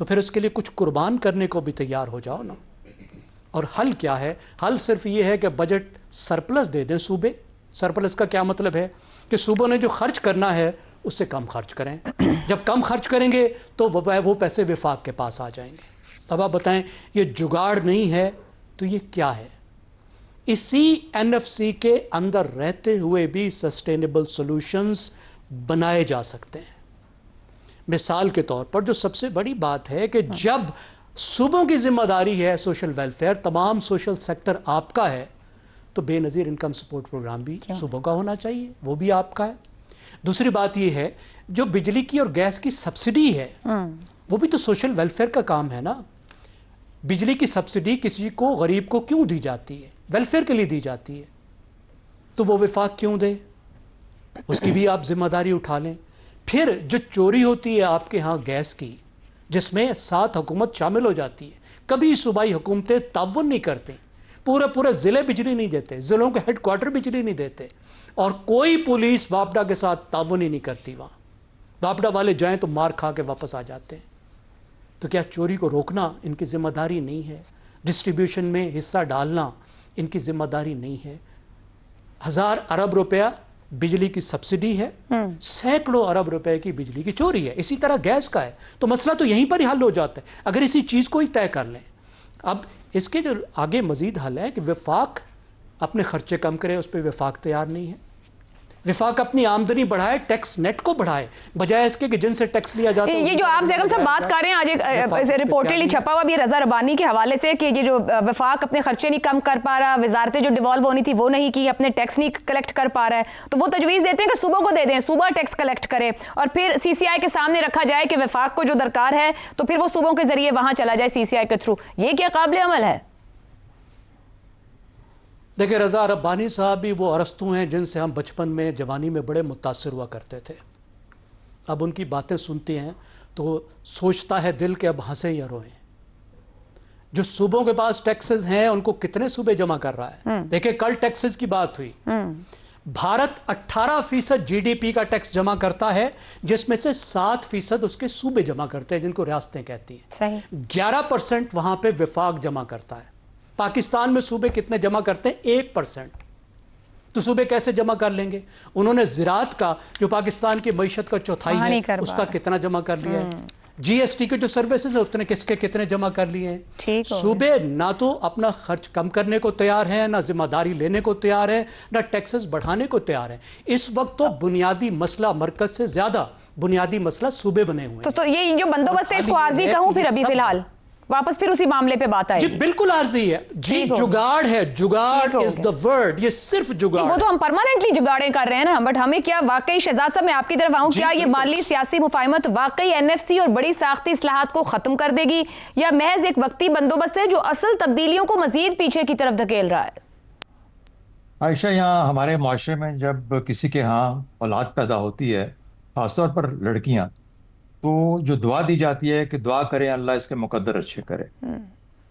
تو پھر اس کے لیے کچھ قربان کرنے کو بھی تیار ہو جاؤ نا. اور حل کیا ہے؟ حل صرف یہ ہے کہ بجٹ سرپلس دے دیں صوبے. سرپلس کا کیا مطلب ہے؟ کہ صوبوں نے جو خرچ کرنا ہے اس سے کم خرچ کریں. جب کم خرچ کریں گے تو وہ پیسے وفاق کے پاس آ جائیں گے. اب آپ بتائیں یہ جگاڑ نہیں ہے تو یہ کیا ہے؟ اسی NFC کے اندر رہتے ہوئے بھی سسٹینیبل سولوشنز بنائے جا سکتے ہیں. مثال کے طور پر جو سب سے بڑی بات ہے کہ جب صوبوں کی ذمہ داری ہے سوشل ویلفیئر، تمام سوشل سیکٹر آپ کا ہے، تو بے نظیر انکم سپورٹ پروگرام بھی صوبوں کا ہونا چاہیے، وہ بھی آپ کا ہے. دوسری بات یہ ہے جو بجلی کی اور گیس کی سبسڈی ہے وہ بھی تو سوشل ویلفیئر کا کام ہے نا. بجلی کی سبسڈی کسی کو غریب کو کیوں دی جاتی ہے؟ ویلفیئر کے لیے دی جاتی ہے. تو وہ وفاق کیوں دے؟ اس کی بھی آپ ذمہ داری اٹھا لیں. پھر جو چوری ہوتی ہے آپ کے ہاں گیس کی، جس میں 7 حکومت شامل ہو جاتی ہے، کبھی صوبائی حکومتیں تعاون نہیں کرتی، پورے ضلع بجلی نہیں دیتے، ضلعوں کے ہیڈ کوارٹر بجلی نہیں دیتے، اور کوئی پولیس واپڈا کے ساتھ تعاون ہی نہیں کرتی. وہاں واپڈا والے جائیں تو مار کھا کے واپس آ جاتے ہیں. تو کیا چوری کو روکنا ان کی ذمہ داری نہیں ہے؟ ڈسٹریبیوشن میں حصہ ڈالنا ان کی ذمہ داری نہیں ہے؟ 1000 ارب روپیہ بجلی کی سبسڈی ہے، سینکڑوں ارب روپے کی بجلی کی چوری ہے. اسی طرح گیس کا ہے. تو مسئلہ تو یہیں پر ہی حل ہو جاتا ہے اگر اسی چیز کو ہی طے کر لیں. اب اس کے جو آگے مزید حل ہے کہ وفاق اپنے خرچے کم کرے، اس پہ وفاق تیار نہیں ہے. وفاق اپنی آمدنی بڑھائے، ٹیکس نیٹ کو بڑھائے، بجائے اس کے کہ جن سے ٹیکس لیا جاتا ہے. یہ جو آپ زیغل صاحب بات کر رہے ہیں، آج ایک رپورٹلی چھپا ہوا بھی رضا ربانی کے حوالے سے کہ یہ جو وفاق اپنے خرچے نہیں کم کر پا رہا، وزارتیں جو ڈیوالو ہونی تھی وہ نہیں کی، اپنے ٹیکس نہیں کلیکٹ کر پا رہا ہے، تو وہ تجویز دیتے ہیں کہ صوبوں کو دے دیں، صوبہ ٹیکس کلیکٹ کرے، اور پھر CCI کے سامنے رکھا جائے کہ وفاق کو جو درکار ہے تو پھر وہ صوبوں کے ذریعے وہاں چلا جائے CCI کے تھرو. یہ کیا قابل عمل ہے؟ دیکھیں رضا ربانی صاحب بھی وہ ارسطو ہیں جن سے ہم بچپن میں جوانی میں بڑے متاثر ہوا کرتے تھے. اب ان کی باتیں سنتے ہیں تو سوچتا ہے دل کہ اب ہنسیں یا روئیں. جو صوبوں کے پاس ٹیکسز ہیں ان کو کتنے صوبے جمع کر رہا ہے؟ دیکھیں کل ٹیکسز کی بات ہوئی. بھارت 18% GDP کا ٹیکس جمع کرتا ہے، جس میں سے 7% اس کے صوبے جمع کرتے ہیں جن کو ریاستیں کہتی ہیں. 11% وہاں پہ وفاق جمع کرتا ہے. پاکستان میں صوبے کتنے جمع کرتے ہیں؟ 1%. تو صوبے کیسے جمع کر لیں گے؟ انہوں نے زراعت کا جو پاکستان کی معیشت کا چوتھائی ہے اس کا کتنا جمع کر لیا ہے؟ GST کے جو سروسز ہیں اتنے کس کے کتنے جمع کر لیے ہیں؟ صوبے نہ تو اپنا خرچ کم کرنے کو تیار ہیں، نہ ذمہ داری لینے کو تیار ہیں، نہ ٹیکسز بڑھانے کو تیار ہیں. اس وقت تو بنیادی مسئلہ مرکز سے زیادہ بنیادی مسئلہ صوبے بنے ہوئے ہیں. تو یہ جو بندوبست ہے اس کو عارضی کہوں پھر ابھی فی الحال واپس پھر اسی معاملے پہ بات آئے گی. جی بالکل عارضی ہے. جی جگاڑ ہے، جگاڑ از دا ورڈ. یہ صرف جگاڑ. وہ تو ہم پرماننٹلی جگاڑیں کر رہے ہیں نا، بٹ ہمیں کیا واقعی شہزاد صاحب میں آپ کی طرف آؤں، کیا یہ مالی سیاسی مفاہمت واقعی NFC اور بڑی ساختی اصلاحات کو ختم کر دے گی، یا محض ایک وقتی بندوبست ہے جو اصل تبدیلیوں کو مزید پیچھے کی طرف دھکیل رہا ہے؟ عائشہ، یہاں ہمارے معاشرے میں جب کسی کے ہاں اولاد پیدا ہوتی ہے، خاص طور پر لڑکیاں، تو جو دعا دی جاتی ہے کہ دعا کریں اللہ اس کے مقدر اچھے کرے.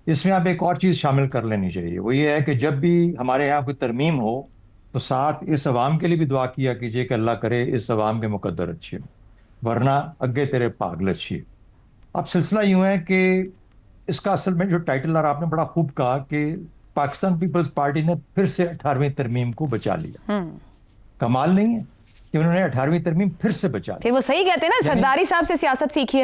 اس میں اب ایک اور چیز شامل کر لینی چاہیے، وہ یہ ہے کہ جب بھی ہمارے یہاں کوئی ترمیم ہو تو ساتھ اس عوام کے لیے بھی دعا کیا کیجیے کہ اللہ کرے اس عوام کے مقدر اچھے، ورنہ اگے تیرے پاگل اچھی. اب سلسلہ یوں ہے کہ اس کا اصل میں جو ٹائٹل، اور آپ نے بڑا خوب کہا کہ پاکستان پیپلز پارٹی نے پھر سے 18ویں ترمیم کو بچا لیا. کمال نہیں ہے کہ انہوں نے 18ویں ترمیم پھر سے بچا لی. پھر وہ صحیح کہتے ہیں نا، زرداری صاحب سے سیاست سیکھیے.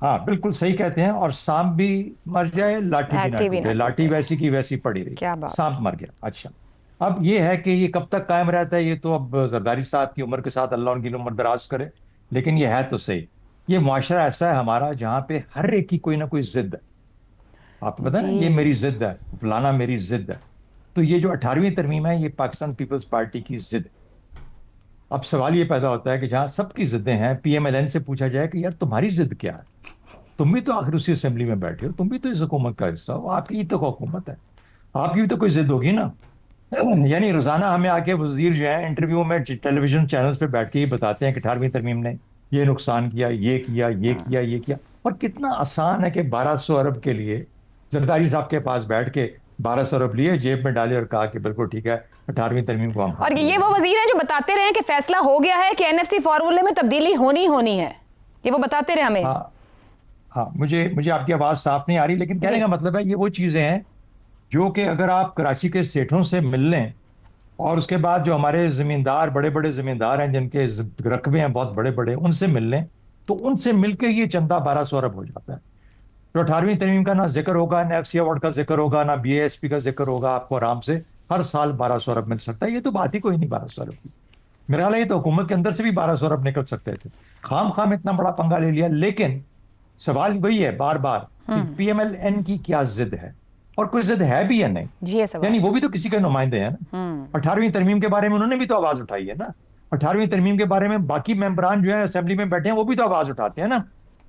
ہاں بالکل صحیح کہتے ہیں. اور سانپ بھی مر جائے لاٹھی بھی نہ ٹوٹے. لاٹھی ویسی کی ویسی پڑی رہی، سانپ مر گیا. اچھا، اب یہ ہے کہ یہ کب تک قائم رہتا ہے، یہ تو اب زرداری صاحب کی عمر کے ساتھ اللہ ان کی عمر دراز کرے. لیکن یہ ہے تو صحیح، یہ معاشرہ ایسا ہے ہمارا جہاں پہ ہر ایک کی کوئی نہ کوئی ضد ہے. آپ کو پتا ہے یہ میری ضد ہے، فلانا میری ضد ہے. تو یہ جو 18ویں ترمیم ہے یہ پاکستان پیپلز پارٹی کی ضد ہے. اب سوال یہ پیدا ہوتا ہے کہ جہاں سب کی ضدیں ہیں، PMLN سے پوچھا جائے کہ یار تمہاری ضد کیا ہے؟ تم بھی تو آخر اسی اسمبلی میں بیٹھے ہو، تم بھی تو اس حکومت کا حصہ ہو، آپ کی تو حکومت ہے، آپ کی بھی تو کوئی ضد ہوگی نا. یعنی روزانہ ہمیں آ کے وزیر جو ہیں انٹرویو میں ٹیلی ویژن چینلز پہ بیٹھ کے یہ بتاتے ہیں کہ 18ویں ترمیم نے یہ نقصان کیا، یہ کیا، یہ کیا، یہ کیا. اور کتنا آسان ہے کہ 1200 ارب کے لیے زرداری صاحب کے پاس بیٹھ کے 1200 ارب لیے، جیب میں ڈالے اور کہا کہ بالکل ٹھیک ہے 18ویں ترمیم کو ہم. اور یہ وہ وزیر ہیں جو بتاتے رہے کہ فیصلہ ہو گیا ہے کہ NFC فارمولے میں تبدیلی ہونی ہے، یہ وہ بتاتے رہے ہمیں. ہاں مجھے آپ کی آواز صاف نہیں آ رہی، لیکن کہنے کا مطلب ہے یہ وہ چیزیں ہیں جو کہ اگر آپ کراچی کے سیٹھوں سے مل لیں، اور اس کے بعد جو ہمارے زمیندار بڑے بڑے زمیندار ہیں جن کے رقبے ہیں بہت بڑے بڑے، ان سے مل لیں تو ان سے مل کے یہ چندہ 1200 ارب ہو جاتا ہے. تو 18ویں ترمیم کا نہ ذکر ہوگا، نہ ایف سی ایوارڈ کا ذکر ہوگا، نہ بی اے ایس پی کا ذکر ہوگا، آپ کو آرام سے ہر سال 1200 ارب مل سکتا ہے. یہ تو بات ہی کوئی نہیں 1200 ارب کی. میرا خیال ہے یہ تو حکومت کے اندر سے بھی 1200 ارب نکل سکتے تھے. خام اتنا بڑا پنگا لے لیا. لیکن سوال وہی ہے بار بار کہ پی ایم ایل این کی کیا ضد ہے، اور کوئی ضد ہے بھی یا نہیں. یعنی وہ بھی تو کسی کے نمائندے ہیں نا. 18ویں ترمیم کے بارے میں انہوں نے بھی تو آواز اٹھائی ہے نا. 18ویں ترمیم کے بارے میں باقی ممبران جو ہیں اسمبلی میں بیٹھے ہیں وہ بھی تو آواز اٹھاتے ہیں نا.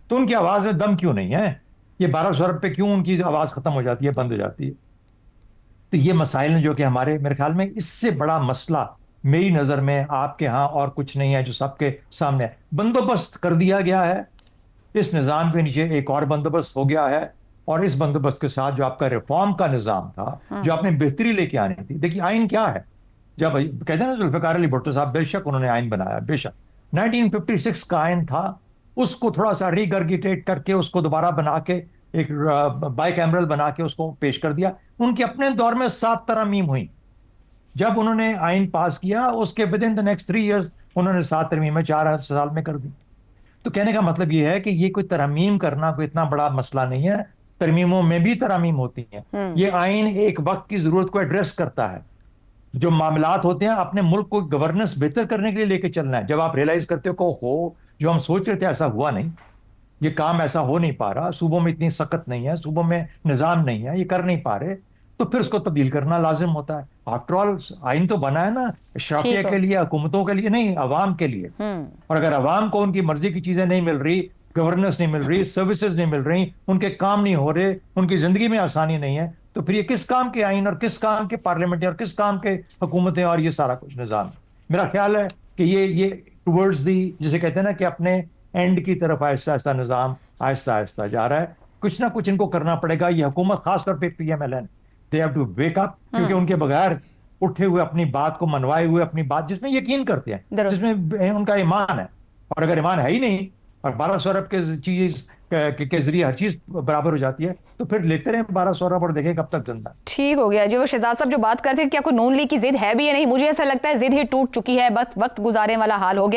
تو ان کی آواز میں دم کیوں نہیں ہے؟ یہ 1200 ارب پہ کیوں ان کی آواز ختم ہو جاتی ہے، بند ہو جاتی ہے؟ تو یہ مسائل ہیں جو کہ ہمارے میرے خیال میں اس سے بڑا مسئلہ میری نظر میں آپ کے ہاں اور کچھ نہیں ہے جو سب کے سامنے ہے. بندوبست کر دیا گیا ہے، اس نظام کے نیچے ایک اور بندوبست ہو گیا ہے، اور اس بندوبست کے ساتھ جو آپ کا ریفارم کا نظام تھا جو آپ نے بہتری لے کے آنی تھی. دیکھیے آئین کیا ہے، جب کہتے ہیں نا ذوالفقار علی بھٹو صاحب بے شک انہوں نے آئین بنایا، بے شک 1956 کا آئین تھا، اس کو تھوڑا سا ریگرگیٹیٹ کر کے اس کو دوبارہ بنا کے ایک بائی کیمرل بنا کے اس کو پیش کر دیا. ان کے اپنے دور میں 7 ترامیم ہوئیں. جب انہوں نے آئین پاس کیا اس کے with in the next 3 years انہوں نے 7 ترمیمیں 4 سال میں کر دی. تو کہنے کا مطلب یہ ہے کہ یہ کوئی ترمیم کرنا کوئی اتنا بڑا مسئلہ نہیں ہے. ترمیموں میں بھی ترامیم ہوتی ہیں. یہ آئین ایک وقت کی ضرورت کو ایڈریس کرتا ہے. جو معاملات ہوتے ہیں اپنے ملک کو گورننس بہتر کرنے کے لیے لے کے چلنا ہے. جب آپ ریئلائز کرتے ہو جو ہم سوچ رہے تھے ایسا ہوا نہیں، یہ کام ایسا ہو نہیں پا رہا، صوبوں میں اتنی سخت نہیں ہے، صوبوں میں نظام نہیں ہے، یہ کر نہیں پا رہے، تو پھر اس کو تبدیل کرنا لازم ہوتا ہے. آفٹر آل آئین تو بنا ہے نا اشرافیہ کے لیے، حکومتوں کے لیے نہیں، عوام کے لیے. اور اگر عوام کو ان کی مرضی کی چیزیں نہیں مل رہی، گورننس نہیں مل رہی، سروسز نہیں مل رہی، ان کے کام نہیں ہو رہے، ان کی زندگی میں آسانی نہیں ہے، تو پھر یہ کس کام کے آئین اور کس کام کے پارلیمنٹ اور کس کام کے حکومتیں اور یہ سارا کچھ نظام. میرا خیال ہے کہ یہ ٹورڈز دی جسے کہتے ہیں نا کہ اپنے اینڈ کی طرف آہستہ آہستہ نظام آہستہ آہستہ جا رہا ہے. کچھ نہ کچھ ان کو کرنا پڑے گا. یہ حکومت خاص طور پہ P M L N they have to wake up, کیونکہ ان کے بغیر اٹھے ہوئے اپنی بات کو منوائے ہوئے اپنی بات جس میں یقین کرتے ہیں، جس میں ان کا ایمان ہے، اور اگر ایمان ہے ہی نہیں اور 1200 ارب کے چیز کے ذریعے ہر چیز برابر ہو جاتی ہے تو پھر لیتے رہے 1200 ارب اور دیکھیں کب تک زندہ. ٹھیک ہو گیا. جو شہزاد صاحب جو بات کرتے ہیں کیا کوئی نون لیگ کی ضد ہے بھی یا نہیں، مجھے ایسا لگتا ہے ضد ہی ٹوٹ چکی ہے، بس وقت گزارنے والا حال ہو گیا.